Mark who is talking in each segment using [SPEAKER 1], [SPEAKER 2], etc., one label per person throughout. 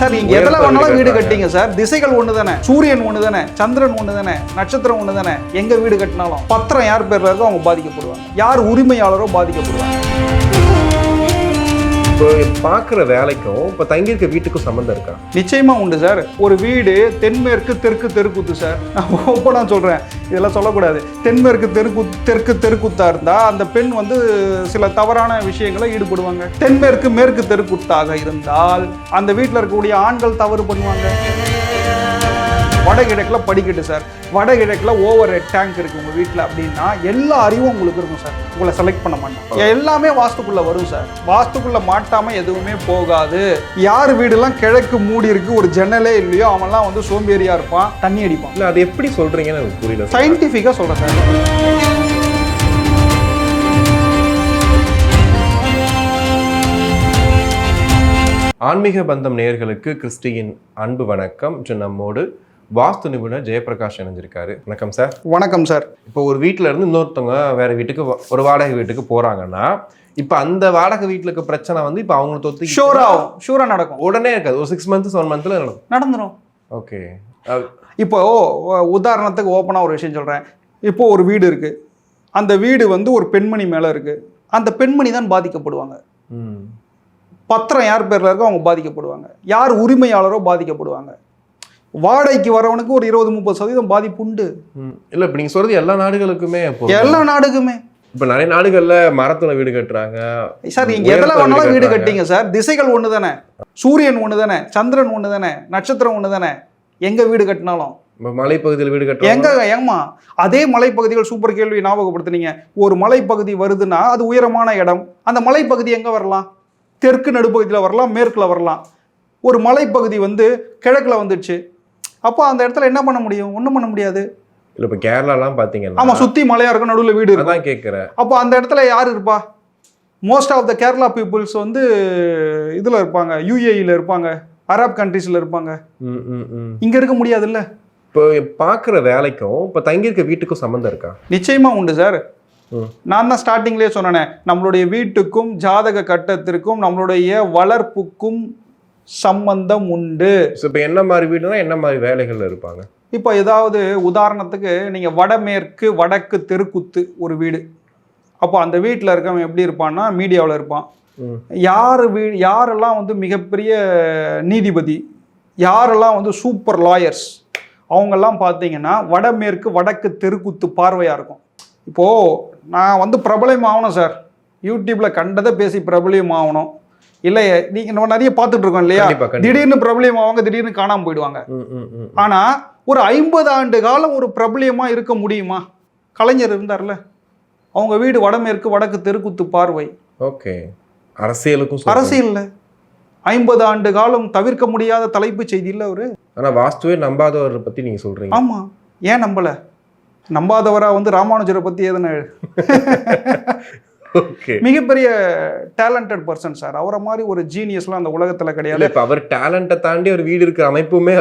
[SPEAKER 1] Sir நீங்க எதுல வேணாலும் வீடு கட்டிங்க சார், திசைகள் ஒண்ணு தானே, சூரியன் ஒண்ணு தானே, சந்திரன் ஒண்ணு தானே, நட்சத்திரம் ஒண்ணு தானே. எங்க வீடு கட்டினாலும் பத்திரம் யார் பேர்ல இருக்கோ அவங்க பாதிக்கப்படுவாங்க, யார் உரிமையாளரோ பாதிக்கப்படுவாங்க.
[SPEAKER 2] இப்போ பார்க்குற வேலைக்கும் இப்போ தங்கியிருக்க வீட்டுக்கும் சம்மந்தம் இருக்கா?
[SPEAKER 1] நிச்சயமா உண்டு சார். ஒரு வீடு தென்மேற்கு தெற்கு தெருக்குத்து சார், நான் ஓப்பனா சொல்றேன், இதெல்லாம் சொல்லக்கூடாது. தென்மேற்கு தெற்கு தெருக்குத்தா இருந்தா அந்த பெண் வந்து சில தவறான விஷயங்களை ஈடுபடுவாங்க. தென்மேற்கு மேற்கு தெருக்குத்தாக இருந்தால் அந்த வீட்டில் இருக்கக்கூடிய ஆண்கள் தவறு பண்ணுவாங்க. வடகிழக்கில் படிக்கட்டு சார், வடகிழக்கில் ஓவர் ஹெட் டேங்க் இருக்கு உங்க வீட்டில் அப்படின்னா எல்லா அறிவும் உங்களுக்கு இருக்கும் சார். உங்களை செலக்ட் பண்ண மாட்டோம், எல்லாமே வாஸ்துக்குள்ள வரும் சார். வாஸ்துக்குள்ள மாட்டாம எதுவுமே போகாது. யார் வீடுலாம் கிழக்கு மூடி இருக்கு, ஒரு ஜன்னலே இல்லையோ அவன்லாம் வந்து சோம்பேறியா இருப்பான், தண்ணி அடிப்பான்.
[SPEAKER 2] இல்லை அது எப்படி சொல்றீங்கன்னு எனக்கு புரியல.
[SPEAKER 1] சயின்டிஃபிக்கா சொல்றேன் சார்.
[SPEAKER 2] ஆன்மீக பந்தம் நேயர்களுக்கு கிறிஸ்டியின் அன்பு வணக்கம். நம்மோடு வாஸ்து நிபுணர் ஜெயபிரகாஷ் இணைஞ்சிருக்காரு. வணக்கம் சார்.
[SPEAKER 1] வணக்கம் சார்.
[SPEAKER 2] இப்போ ஒரு வீட்டில இருந்து இன்னொருத்தவங்க வேற வீட்டுக்கு, ஒரு வாடகை வீட்டுக்கு போறாங்கன்னா இப்போ அந்த வாடகை வீட்டில் இருக்க பிரச்சனை வந்து இப்போ அவங்க தொத்து
[SPEAKER 1] ஷூரா நடக்கும்.
[SPEAKER 2] உடனே இருக்காது, ஒரு 6 months 7 months
[SPEAKER 1] நடந்துடும்.
[SPEAKER 2] ஓகே.
[SPEAKER 1] இப்போ உதாரணத்துக்கு ஓப்பனா ஒரு விஷயம் சொல்றேன். இப்போ ஒரு வீடு இருக்கு, அந்த வீடு வந்து ஒரு பெண்மணி மேல இருக்கு, அந்த பெண்மணி தான் பாதிக்கப்படுவாங்க. பத்திரம் யார் பேர்ல இருக்கோ அவங்க பாதிக்கப்படுவாங்க, யார் உரிமையாளரோ பாதிக்கப்படுவாங்க. வாடகைக்கு வரவனுக்கு ஒரு 20-30% பாதிப்பு உண்டு.
[SPEAKER 2] இல்ல இப்ப நீங்க சொல்றது எல்லா நாடுகளுக்குமே,
[SPEAKER 1] எல்லா நாடுக்குமே.
[SPEAKER 2] இப்ப நிறைய நாடுகள்ல மரத்துல வீடு கட்டுறாங்க
[SPEAKER 1] சார். நீங்க எதுல வேணாலும் வீடு கட்டிங்க சார், திசைகள் ஒண்ணு தானே, சூரியன் ஒண்ணு தானே, சந்திரன் ஒண்ணு தானே, நட்சத்திரம் ஒண்ணு தானே. எங்க வீடு கட்டினாலும்
[SPEAKER 2] மலைப்பகுதியில் வீடு கட்ட
[SPEAKER 1] எங்க ஏமா அதே மலைப்பகுதிகள். சூப்பர் கேள்வி ஞாபகப்படுத்துனீங்க. ஒரு மலைப்பகுதி வருதுன்னா அது உயரமான இடம். அந்த மலைப்பகுதி எங்க வரலாம்? தெற்கு நடுப்பகுதியில் வரலாம், மேற்குல வரலாம். ஒரு மலைப்பகுதி வந்து கிழக்குல வந்துடுச்சு, அப்போ அந்த இடத்துல என்ன பண்ண முடியும்? ஒன்றும் பண்ண முடியாது.
[SPEAKER 2] இல்லை இப்போ கேரளாலாம் பார்த்தீங்கன்னா
[SPEAKER 1] ஆமாம், சுற்றி மலையாக இருக்கும், நடுவில் வீடு இருக்கும்.
[SPEAKER 2] அதான் கேட்குறேன்.
[SPEAKER 1] அப்போ அந்த இடத்துல யார் இருப்பா? Most of the Kerala peoples வந்து இதில் இருப்பாங்க, யூஏஇயில் இருப்பாங்க, அரப் கண்ட்ரீஸில் இருப்பாங்க. இங்கே இருக்க முடியாதுல்ல.
[SPEAKER 2] இப்போ பார்க்குற வேலைக்கும் இப்போ தங்கியிருக்க வீட்டுக்கும் சம்மந்தம் இருக்கா?
[SPEAKER 1] நிச்சயமாக உண்டு சார். நான் தான் ஸ்டார்டிங்லேயே சொன்னேன், நம்மளுடைய வீட்டுக்கும் ஜாதக கட்டத்திற்கும் நம்மளுடைய வளர்ப்புக்கும் சம்பந்தம் உண்டு.
[SPEAKER 2] இப்போ என்ன மாதிரி வீடுனா என்ன மாதிரி வேலைகள் இருப்பாங்க?
[SPEAKER 1] இப்போ ஏதாவது உதாரணத்துக்கு நீங்கள் வடமேற்கு வடக்கு தெருக்குத்து ஒரு வீடு, அப்போ அந்த வீட்டில் இருக்கவன் எப்படி இருப்பான்னா மீடியாவில் இருப்பான். யாரெல்லாம் வந்து மிகப்பெரிய நீதிபதி, யாரெல்லாம் வந்து சூப்பர் லாயர்ஸ், அவங்கெல்லாம் பார்த்தீங்கன்னா வடமேற்கு வடக்கு தெருக்குத்து பார்வையாக இருக்கும். இப்போது நான் வந்து பிரபலம் ஆகணும் சார், யூடியூப்பில் கண்டதை பேசி பிரபலம் ஆகணும். இல்லை நீங்கள் நம்ம நிறைய பார்த்துட்டு இருக்கோம் இல்லையா, திடீர்னு பிரபலியம் ஆவாங்க, திடீர்னு காணாமல் போயிடுவாங்க. ஆனால் ஒரு 50 ஆண்டு காலம் ஒரு பிரபலியமாக இருக்க முடியுமா? கலைஞர் இருந்தார்ல, அவங்க வீடு வடமேற்கு வடக்கு தெருக்குத்து பார்வை.
[SPEAKER 2] ஓகே. அரசியலுக்கும்
[SPEAKER 1] அரசியல்ல 50 ஆண்டு காலம் தவிர்க்க முடியாத தலைப்பு செய்தி இல்லை அவரு.
[SPEAKER 2] ஆனால் வாஸ்துவே நம்பாதவரை பற்றி நீங்கள் சொல்கிறீங்க.
[SPEAKER 1] ஆமாம், ஏன் நம்பலை? நம்பாதவரா வந்து ராமானுஜரை பற்றி எதுனா மிகப்பெரிய டேலண்டட் பர்சன் சார். அவரை மாதிரி ஒரு ஜீனியஸ்லாம் அந்த உலகத்துல கிடையாது.
[SPEAKER 2] இப்ப அவர் டேலண்ட்டை தாண்டி ஒரு வீடு இருக்கிற அமைப்புமே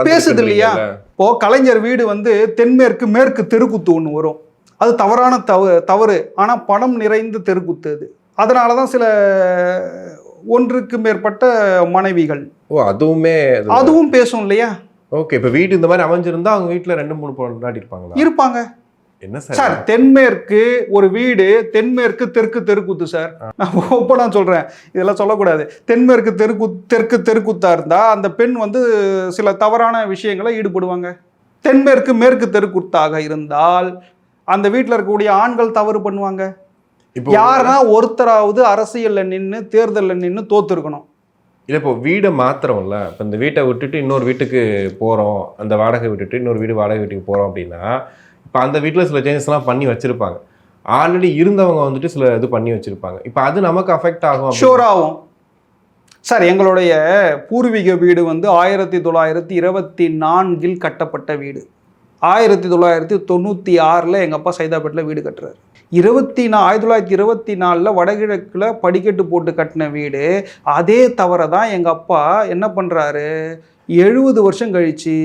[SPEAKER 1] பேசுது இல்லையா? இப்போ கலைஞர் வீடு வந்து தென்மேற்கு மேற்கு தெருக்குத்து ஒன்று வரும், அது தவறான தவறு, ஆனா பணம் நிறைந்த தெருக்குத்து அது. அதனாலதான் சில ஒன்றுக்கு மேற்பட்ட மனைவிகள். அதுவும் பேசும் இல்லையா?
[SPEAKER 2] ஓகே. இப்ப வீடு இந்த மாதிரி அமைஞ்சிருந்தா அவங்க வீட்டுல 2-3 பொண்டாட்டி
[SPEAKER 1] இருப்பாங்க.
[SPEAKER 2] என்ன
[SPEAKER 1] சார், தென்மேற்கு ஒரு வீடு தென்மேற்கு தெற்கு தெருக்குத்து சார், நான் ஓப்பனா சொல்றேன், இதெல்லாம் சொல்லக்கூடாது. தென்மேற்கு தெற்கு தெருக்குத்தா இருந்தா அந்த பெண் வந்து சில தவறான விஷயங்களை ஈடுபடுவாங்க. தென்மேற்கு மேற்கு தெருக்குத்தாக இருந்தால் அந்த வீட்டில் இருக்கக்கூடிய ஆண்கள் தவறு பண்ணுவாங்க. யாருன்னா ஒருத்தராவது அரசியல்ல நின்று தேர்தல்ல நின்று தோத்து இருக்கணும்.
[SPEAKER 2] இல்லை இப்போ வீடை மாத்திரம்ல, இப்போ இந்த வீட்டை விட்டுட்டு இன்னொரு வீட்டுக்கு போறோம், அந்த வாடகை விட்டுட்டு இன்னொரு வீடு வாடகை வீட்டுக்கு போறோம் அப்படின்னா இப்போ அந்த வீட்டில் சில சேஞ்சஸ்லாம் பண்ணி வச்சிருப்பாங்க. ஆல்ரெடி இருந்தவங்க வந்துட்டு சில இது பண்ணி வச்சிருப்பாங்க. இப்போ அது நமக்கு அஃபெக்ட் ஆகும்.
[SPEAKER 1] ஷோர் ஆகும் சார். எங்களுடைய பூர்வீக வீடு வந்து 1924 கட்டப்பட்ட வீடு. 1996 எங்கள் அப்பா சைதாப்பேட்டில் வீடு கட்டுறாரு. 1924 வடகிழக்கில் படிக்கட்டு போட்டு கட்டின வீடு. அதே தவிர தான் எங்கள் அப்பா என்ன பண்ணுறாரு, 70 வருஷம் கழித்து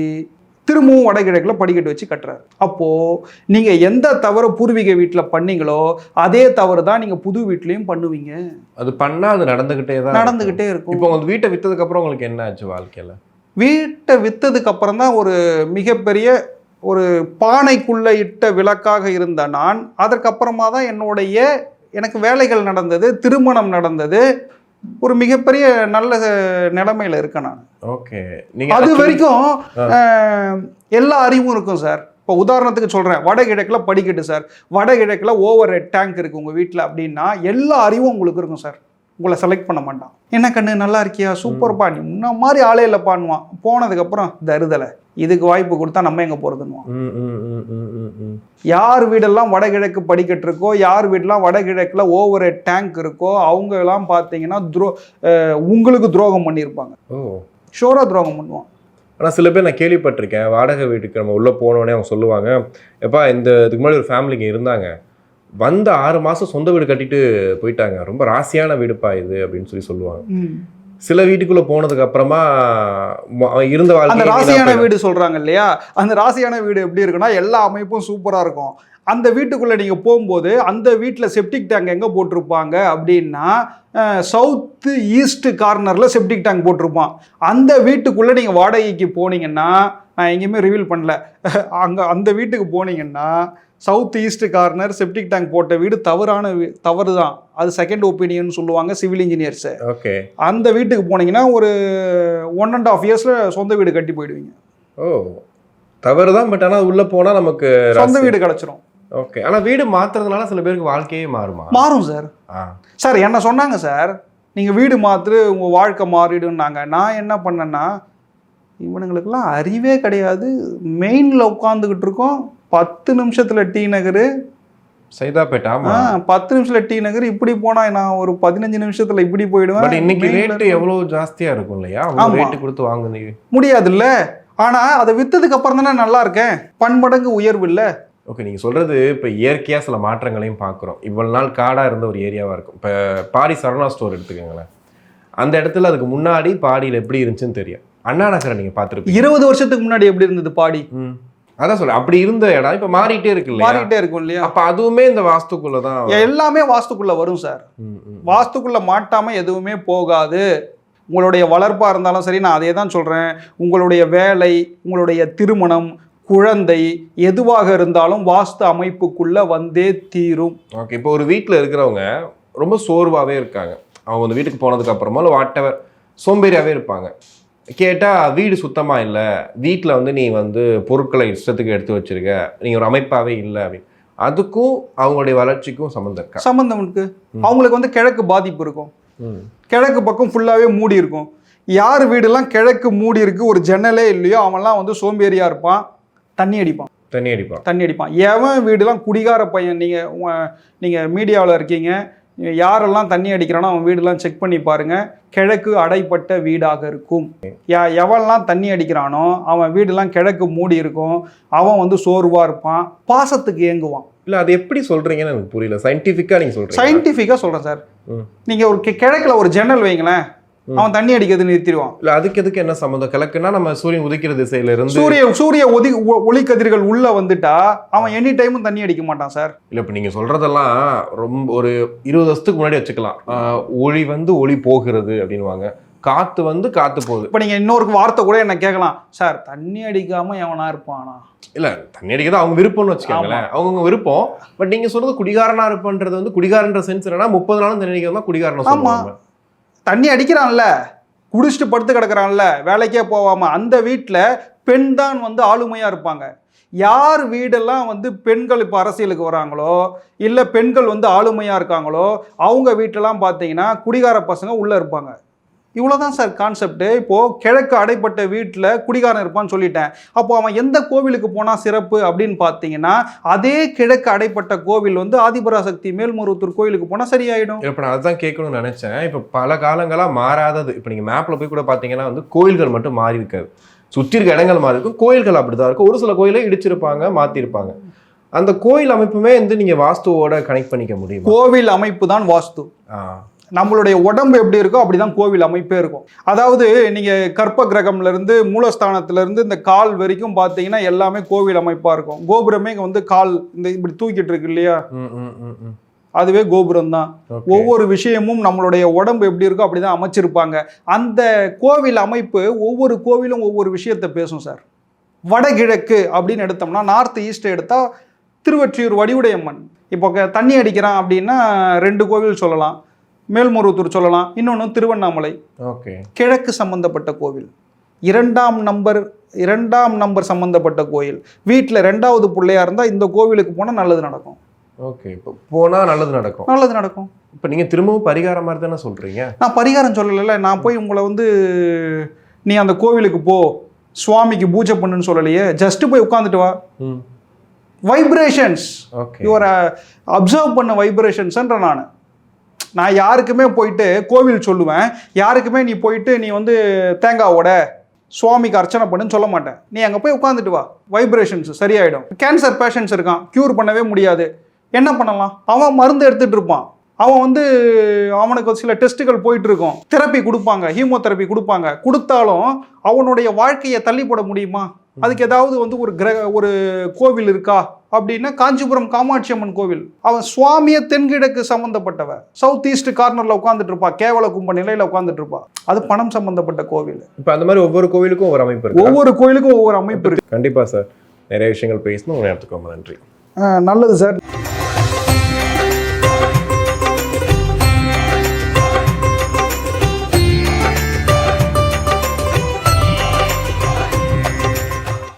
[SPEAKER 1] திரும்பவும் வடகிழக்கில் படிக்கட்டு வச்சு கட்டுறாரு. அப்போது நீங்கள் எந்த தவறு பூர்வீக வீட்டில் பண்ணீங்களோ அதே தவறு தான் நீங்கள் புது வீட்லேயும் பண்ணுவீங்க.
[SPEAKER 2] அது பண்ணால் அது நடந்துக்கிட்டே இருக்கும். இப்போ உங்கள் வீட்டை விற்றதுக்கப்புறம் உங்களுக்கு என்ன ஆச்சு வாழ்க்கையில்?
[SPEAKER 1] வீட்டை விற்றதுக்கு அப்புறம் தான் ஒரு மிகப்பெரிய ஒரு பானைக்குள்ளே இட்ட விளக்காக இருந்த நான், அதற்கப்புறமா தான் எனக்கு வேலைகள் நடந்தது, திருமணம் நடந்தது, ஒரு மிகப்பெரிய நல்ல நிலைமையில இருக்கேன் நான்.
[SPEAKER 2] ஓகே.
[SPEAKER 1] அது வரைக்கும் எல்லா அறிவும் இருக்கும் சார். இப்போ உதாரணத்துக்கு சொல்கிறேன், வடகிழக்கில் படிக்கட்டு சார், வடகிழக்கில் ஓவர் ஹெட் டேங்க் இருக்குது உங்கள் வீட்டில் அப்படின்னா எல்லா அறிவும் உங்களுக்கு இருக்கும் சார். உங்களை செலக்ட் பண்ண மாட்டான். என்ன கண்ணு நல்லா இருக்கியா, சூப்பர்ப்பா, நீ முன்ன மாதிரி ஆளே இல்லை பண்ணுவான். போனதுக்கப்புறம் தருதலை, இதுக்கு வாய்ப்பு கொடுத்தா நம்ம எங்கே போகிறதுன்னுவான். யார் வீடெல்லாம் வடகிழக்கு படிக்கட்டு இருக்கோ, யார் வீடெல்லாம் வடகிழக்கில் ஓவர் ஹெட் டேங்க் இருக்கோ அவங்க எல்லாம் பார்த்தீங்கன்னா உங்களுக்கு துரோகம் பண்ணியிருப்பாங்க. ஷோராக துரோகம் பண்ணுவான்.
[SPEAKER 2] ஆனால் சில பேர் நான் கேள்விப்பட்டிருக்கேன், வாடகை வீட்டுக்கு நம்ம உள்ளே போனோடனே அவங்க சொல்லுவாங்க, எப்பா இதுக்கு முன்னாடி ஒரு ஃபேமிலிங்க இருந்தாங்க, வந்த 6 மாதம் சொந்த வீடு கட்டிட்டு போயிட்டாங்க, ரொம்ப ராசியான வீடுப்பா இது அப்படின்னு சொல்லுவாங்க. சில வீட்டுக்குள்ள போனதுக்கு அப்புறமா இருந்த
[SPEAKER 1] அந்த ராசியான வீடு சொல்றாங்க இல்லையா, அந்த ராசியான வீடு எப்படி இருக்குன்னா எல்லா அமைப்பும் சூப்பரா இருக்கும். அந்த வீட்டுக்குள்ள நீங்க போகும்போது அந்த வீட்டில் செப்டிக் டேங்க் எங்க போட்டிருப்பாங்க அப்படின்னா சவுத்து ஈஸ்ட் கார்னர்ல செப்டிக் டேங்க் போட்டிருப்பான். அந்த வீட்டுக்குள்ள நீங்க வாடகைக்கு போனீங்கன்னா, நான் எங்கேயுமே ரிவீல் பண்ணல, அந்த வீட்டுக்கு போனீங்கன்னா south east corner septic tank போட்ட வீடு தவறு தான், அது செகண்ட் ஒப்பீனியன் சொல்லுவாங்க சிவில் இன்ஜினியர்ஸ்.
[SPEAKER 2] ஓகே.
[SPEAKER 1] அந்த வீட்டுக்கு போனீங்கன்னா ஒரு 1.5 இயர்ஸ்ல சொந்த வீடு கட்டி போயிடுவீங்க.
[SPEAKER 2] ஓ, தவறு தான், பட் ஆனால் உள்ளே போனால் நமக்கு
[SPEAKER 1] சொந்த வீடு கிடச்சிரும்.
[SPEAKER 2] ஓகே. ஆனால் வீடு மாற்றுறதுனால சில பேருக்கு வாழ்க்கையே
[SPEAKER 1] மாறும் சார். சார் என்ன சொன்னாங்க சார், நீங்கள் வீடு மாற்று உங்கள் வாழ்க்கை மாறிடுன்னாங்க. நான் என்ன பண்ணேன்னா, இவனுங்களுக்கெல்லாம் அறிவே கிடையாது, மெயினில் உட்காந்துக்கிட்டு இருக்கோம், 10 நிமிஷத்துல டி நகர்
[SPEAKER 2] சைதாப்பேட்டா,
[SPEAKER 1] 10 நிமிஷத்துல டி நகர், இப்படி போனா நான் ஒரு 15 நிமிஷத்துல இப்படி போயிடுவேன்.
[SPEAKER 2] பட் இன்னைக்கு ரேட் எவ்வளவு ஜாஸ்தியா இருக்கும் இல்லையா, ரேட் கொடுத்து வாங்குனீங்க
[SPEAKER 1] முடியாது இல்ல. ஆனா அதை வித்ததுக்கு அப்புறம் தானே நல்லா இருக்கேன், பன்மடங்கு உயர்வு இல்ல.
[SPEAKER 2] ஓகே, நீங்கள் சொல்கிறது இப்போ இயற்கையாக சில மாற்றங்களையும் பார்க்குறோம். இவ்வளோ நாள் காடாக இருந்த ஒரு ஏரியாவாக இருக்கும். இப்போ பாடி சரவணா ஸ்டோர் எடுத்துக்கோங்களேன், அந்த இடத்துல அதுக்கு முன்னாடி பாடியில் எப்படி இருந்துச்சுன்னு தெரியும். அண்ணா நகரை நீங்கள் பார்த்துருப்பீங்க.
[SPEAKER 1] 20 வருஷத்துக்கு முன்னாடி எப்படி இருந்தது பாடி,
[SPEAKER 2] அதான் சொல்ல, அப்படி இருந்த இடம் இப்போ மாறிட்டே இருக்கு இல்லையா,
[SPEAKER 1] மாறிட்டே இருக்கும் இல்லையா.
[SPEAKER 2] அப்போ அதுவுமே இந்த வாஸ்துக்குள்ள தான்,
[SPEAKER 1] எல்லாமே வாஸ்துக்குள்ள வரும் சார். வாஸ்துக்குள்ள மாட்டாம எதுவுமே போகாது. உங்களுடைய வளர்ப்பாக இருந்தாலும் சரி, நான் அதே தான் சொல்கிறேன், உங்களுடைய வேலை, உங்களுடைய திருமணம், குழந்தை, எதுவாக இருந்தாலும் வாஸ்து அமைப்புக்குள்ளே வந்தே தீரும்.
[SPEAKER 2] ஓகே. இப்போ ஒரு வீட்டில் இருக்கிறவங்க ரொம்ப சோர்வாகவே இருக்காங்க, அவங்க அந்த வீட்டுக்கு போனதுக்கு அப்புறமா வாட் எவர் சோம்பேறியாகவே இருப்பாங்க. கேட்டால் வீடு சுத்தமாக இல்லை, வீட்டில் நீ பொருட்களை இஷ்டத்துக்கு எடுத்து வச்சிருக்க, நீங்கள் ஒரு அமைப்பாகவே இல்லை அப்படின்னு. அதுக்கும் அவங்களுடைய வளர்ச்சிக்கும் சம்மந்தம்
[SPEAKER 1] இருக்கு. அவங்களுக்கு கிழக்கு பாதிப்பு இருக்கும், கிழக்கு பக்கம் ஃபுல்லாகவே மூடி இருக்கும். யார் வீடெல்லாம் கிழக்கு மூடி இருக்கு, ஒரு ஜன்னலே இல்லையோ அவன்லாம் சோம்பேறியாக இருப்பான், தண்ணி அடிப்பான். எவன் வீடுலாம் குடிகார பையன், நீங்கள் மீடியாவில் இருக்கீங்க, யாரெல்லாம் தண்ணி அடிக்கிறானோ அவன் வீடெல்லாம் செக் பண்ணி பாருங்கள், கிழக்கு அடைப்பட்ட வீடாக இருக்கும். எவன்லாம் தண்ணி அடிக்கிறானோ அவன் வீடெல்லாம் கிழக்கு மூடி இருக்கும், அவன் சோர்வாக இருப்பான், பாசத்துக்கு ஏங்குவான்.
[SPEAKER 2] இல்லை, அது எப்படி சொல்கிறீங்கன்னு எனக்கு புரியல. சயின்டிஃபிக்காக நீங்கள் சொல்கிறீங்க?
[SPEAKER 1] சயின்டிஃபிக்காக சொல்கிறேன் சார். நீங்கள் ஒரு கிழக்கில் ஒரு ஜன்னல் வைங்களேன், அவன் தண்ணி அடிக்கிறது நிறுத்திடுவான்.
[SPEAKER 2] இல்ல, அதுக்கு எதுக்கு என்ன சம்மந்தம்? கிழக்குன்னா நம்ம சூரியன் உதிக்கிற திசையில இருந்து
[SPEAKER 1] சூரிய ஒளி கதிர்கள் உள்ள வந்துட்டா அவன் எனி டைமும் தண்ணி அடிக்க மாட்டான் சார்.
[SPEAKER 2] இல்ல, இப்ப நீங்க சொல்றதெல்லாம் ரொம்ப ஒரு 20 வருஷத்துக்கு முன்னாடி வச்சுக்கலாம். ஒளி ஒளி போகிறது அப்படின்வாங்க, காத்து காத்து போகுது.
[SPEAKER 1] இப்ப நீங்க இன்னொரு வார்த்தை கூட என்ன கேட்கலாம், சார் தண்ணி அடிக்காம எவனா இருப்பானா?
[SPEAKER 2] இல்ல, தண்ணி அடிக்கிறது அவங்க விருப்பம்னு வச்சுக்கோங்களேன், அவங்க விருப்பம். பட் நீங்க சொல்றது குடிகாரனா இருப்பன்றது குடிகாரன்ற சென்ஸ் என்னன்னா 30 நாளும் தண்ணி அடிக்கிறது தான் குடிகாரன் சொல்லுவாங்க.
[SPEAKER 1] தண்ணி அடிக்கிறான்ல, குடிச்சிட்டு படுத்து கிடக்கிறான்ல, வேலைக்கே போவாம, அந்த வீட்டில் பெண் தான் ஆளுமையாக இருப்பாங்க. யார் வீடெல்லாம் பெண்கள் இப்போ அரசியலுக்கு வராங்களோ, இல்லை பெண்கள் ஆளுமையாக இருக்காங்களோ, அவங்க வீட்டிலலாம் பார்த்தீங்கன்னா குடிகார பசங்க உள்ளே இருப்பாங்க. இவ்வளோதான் சார் கான்செப்ட். இப்போது கிழக்கு அடைப்பட்ட வீட்டில் குடிகாரன் இருப்பான்னு சொல்லிட்டேன். அப்போ அவன் எந்த கோவிலுக்கு போனால் சிறப்பு அப்படின்னு பார்த்தீங்கன்னா, அதே கிழக்கு அடைப்பட்ட கோவில் ஆதிபராசக்தி மேல்மருவத்தூர் கோவிலுக்கு போனால் சரியாயிடும்.
[SPEAKER 2] இப்போ நான் அதுதான் கேட்கணும்னு நினச்சேன். இப்போ பல காலங்களாக மாறாதது, இப்போ நீங்கள் மேப்பில் போய் கூட பார்த்தீங்கன்னா கோயில்கள் மட்டும் மாறி இருக்காது, சுற்றி இருக்க இடங்கள் மாறி இருக்கும், கோயில்கள் அப்படி தான் இருக்கும். ஒரு சில கோயிலை இடிச்சிருப்பாங்க, மாற்றிருப்பாங்க. அந்த கோயில் அமைப்புமே நீங்கள் வாஸ்துவோட கனெக்ட் பண்ணிக்க முடியும்.
[SPEAKER 1] கோவில் அமைப்பு தான் வாஸ்து. நம்மளுடைய உடம்பு எப்படி இருக்கோ அப்படிதான் கோவில் அமைப்பே இருக்கும். அதாவது நீங்க கற்ப கிரகம்ல இருந்து மூலஸ்தானத்துல இருந்து இந்த கால் வரைக்கும் பார்த்தீங்கன்னா எல்லாமே கோவில் அமைப்பா இருக்கும். கோபுரமே இங்க வந்து கால் இந்த இப்படி தூக்கிட்டு இருக்கு இல்லையா, அதுவே கோபுரம் தான். ஒவ்வொரு விஷயமும் நம்மளுடைய உடம்பு எப்படி இருக்கோ அப்படிதான் அமைச்சிருப்பாங்க. அந்த கோவில் அமைப்பு ஒவ்வொரு கோவிலும் ஒவ்வொரு விஷயத்தை பேசும் சார். வடகிழக்கு அப்படின்னு எடுத்தோம்னா, நார்த் ஈஸ்ட் எடுத்தா திருவொற்றியூர் வடிவுடையம்மன். இப்போ தண்ணி அடிக்கிறான் அப்படின்னா 2 கோவில் சொல்லலாம். மேல்மருவத்தூர் சொல்லலாம், இன்னொன்று திருவண்ணாமலை.
[SPEAKER 2] ஓகே,
[SPEAKER 1] கிழக்கு சம்பந்தப்பட்ட கோவில். 2ஆம் நம்பர் சம்பந்தப்பட்ட கோயில். வீட்டில் 2வது பிள்ளையா இருந்தால் இந்த கோவிலுக்கு போனால் நல்லது நடக்கும்.
[SPEAKER 2] ஓகே, இப்போ போனால் நல்லது நடக்கும். இப்போ நீங்கள் திரும்பவும் பரிகாரம் மாதிரி தானே சொல்கிறீங்க? நான்
[SPEAKER 1] பரிகாரம் சொல்லலை. நான் போய் உங்களை வந்து நீ அந்த கோவிலுக்கு போ, சுவாமிக்கு பூஜை பண்ணுன்னு சொல்லலையே. ஜஸ்ட் போய் உட்காந்துட்டு வா. வைப்ரேஷன்ஸ், யுவர் அப்சர்வ் பண்ண வைப்ரேஷன்ஸ்ன்ற நான் யாருக்குமே போயிட்டு கோவில் சொல்லுவேன், யாருக்குமே நீ போயிட்டு நீ வந்து தேங்காவோட சுவாமிக்கு அர்ச்சனை பண்ணுன்னு சொல்ல மாட்டேன். நீ அங்கே போய் உட்காந்துட்டு வா, வைப்ரேஷன்ஸ் சரியாயிடும். கேன்சர் பேஷண்ட்ஸ் இருக்கான், க்யூர் பண்ணவே முடியாது, என்ன பண்ணலாம்? அவன் மருந்து எடுத்துட்டு இருப்பான், அவன் வந்து அவனுக்கு சில டெஸ்ட்டுகள் போயிட்டு இருக்கும், தெரப்பி கொடுப்பாங்க, ஹீமோதெரப்பி கொடுப்பாங்க. கொடுத்தாலும் அவனுடைய வாழ்க்கையை தள்ளி போட முடியுமா? அதுக்கு ஏதாவது வந்து ஒரு கோவில் இருக்கா அப்படின்னா காஞ்சிபுரம் காமாட்சி அம்மன் கோவில். அவன் சுவாமிய தென்கிழக்கு சம்பந்தப்பட்டவன், சவுத் ஈஸ்ட் கார்னர்ல உட்காந்துட்டு இருப்பா, கேவல கும்ப நிலையில உட்காந்துட்டு இருப்பா. அது பணம் சம்பந்தப்பட்ட கோவில்.
[SPEAKER 2] இப்போ அந்த மாதிரி ஒவ்வொரு கோவிலுக்கும் ஒவ்வொரு அமைப்பு இருக்கு.
[SPEAKER 1] ஒவ்வொரு கோவிலுக்கும் ஒவ்வொரு அமைப்பு இருக்கு.
[SPEAKER 2] கண்டிப்பா சார், நிறைய விஷயங்கள் பேசணும். உங்க நேரத்துக்கு ரொம்ப நன்றி.
[SPEAKER 1] நல்லது சார்.